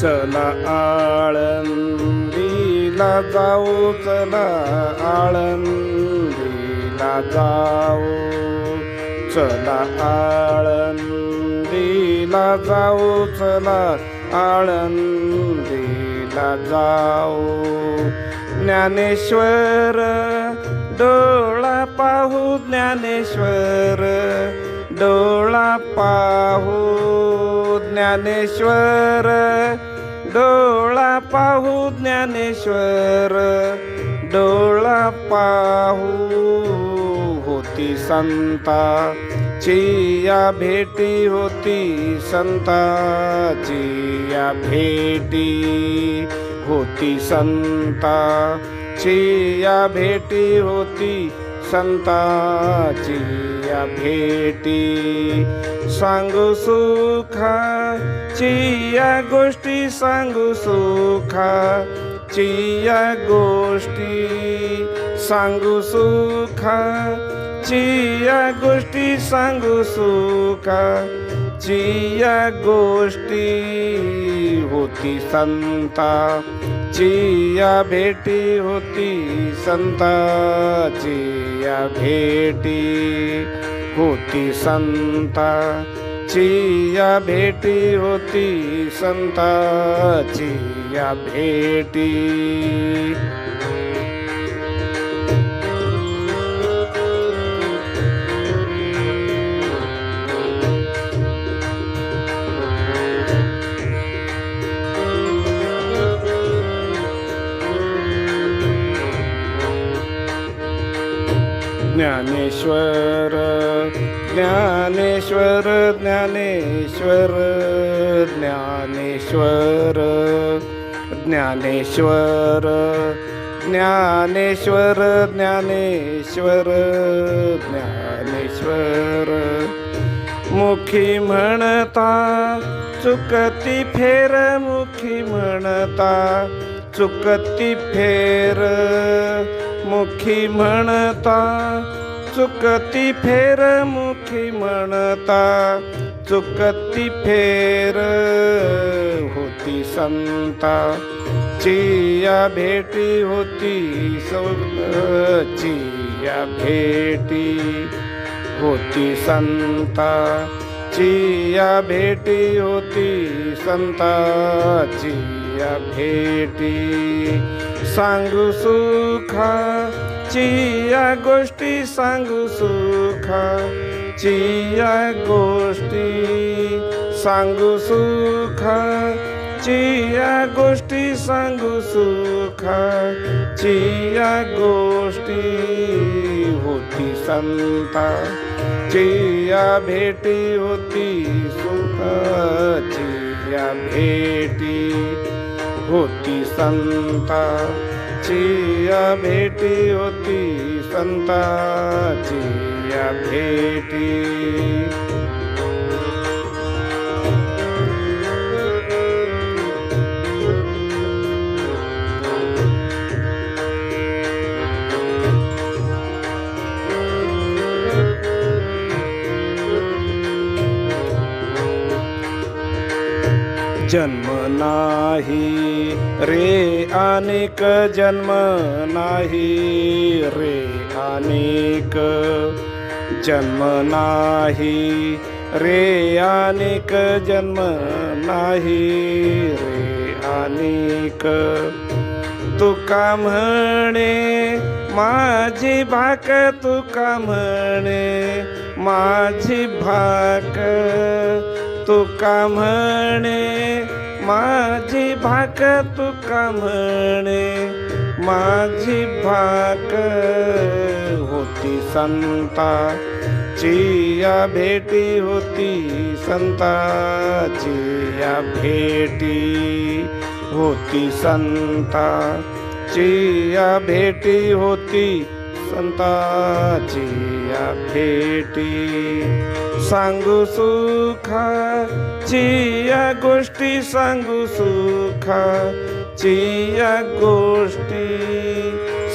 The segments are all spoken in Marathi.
चला आळंदीला जाऊ, चला आळंदीला जाऊ, चला आळंदीला जाऊ, चला आळंदीला जाऊ. ज्ञानेश्वर डोळा पाहू, ज्ञानेश्वर डोळा पाहू, ज्ञानेश्वर डोळा पाहू, ज्ञानेश्वर डोळा पाहू. होती संताची या भेटी, होती संताची या भेटी, होती संताची या भेटी, होती संताची या भेटी. सांगू सुखाची या गोष्टी, सांगू सुखाची या गोष्टी, सांगू सुखाची या गोष्टी, सांगू सुखाची या गोष्टी. होती संताची या भेटी, होती संताची या भेटी, होती संताची या भेटी, होती संताची या भेटी. ज्ञानेश्वर ज्ञानेश्वर ज्ञानेश्वर ज्ञानेश्वर ज्ञानेश्वर ज्ञानेश्वर ज्ञानेश्वर ज्ञानेश्वर. मुखी म्हणता चुकती फेर, मुखी म्हणता चुकती फेर, मुखी म्हणता चुकती फेर, मुखी म्हणता चुकती फेर. होती संताची या भेटी, होती संताची या भेटी, होती संताची या भेटी, होती संताची या भेटी. सांगू सुखाची या गोष्टी, सांगू सुखाची या गोष्टी, सांगू सुखाची या गोष्टी, सांगू सुखाची या गोष्टी. होती संताची या भेटी, होती सुखाची या भेटी, होती संताची या भेटी, होती संताची या भेटी. जन्म नाही रे अनेक, जन्म नाही रे अनेक, जन्म नाही रे अनेक, जन्म नाही रे अनेक. तुका म्हणे माझी भाक, तुका म्हणे माझी भाक, तुका म्हणे माझी भाक, तुका म्हणे माझी भाक. होती संताची या भेटी, होती संताची या भेटी, होती संताची या भेटी, होती संताची या भेटी. सांगू सुखाची या गोष्टी, सांगू सुखाची या गोष्टी,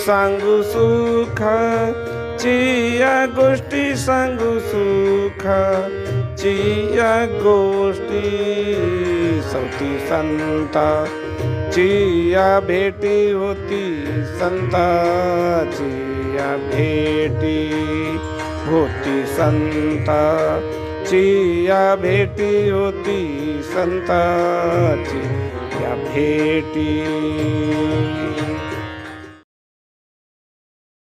सांगू सुखाची या गोष्टी, सांगू सुखाची या गोष्टी. सवती संताची या भेटी होती संताची या भेटी होती संताची या भेटी होती संताची या भेटी.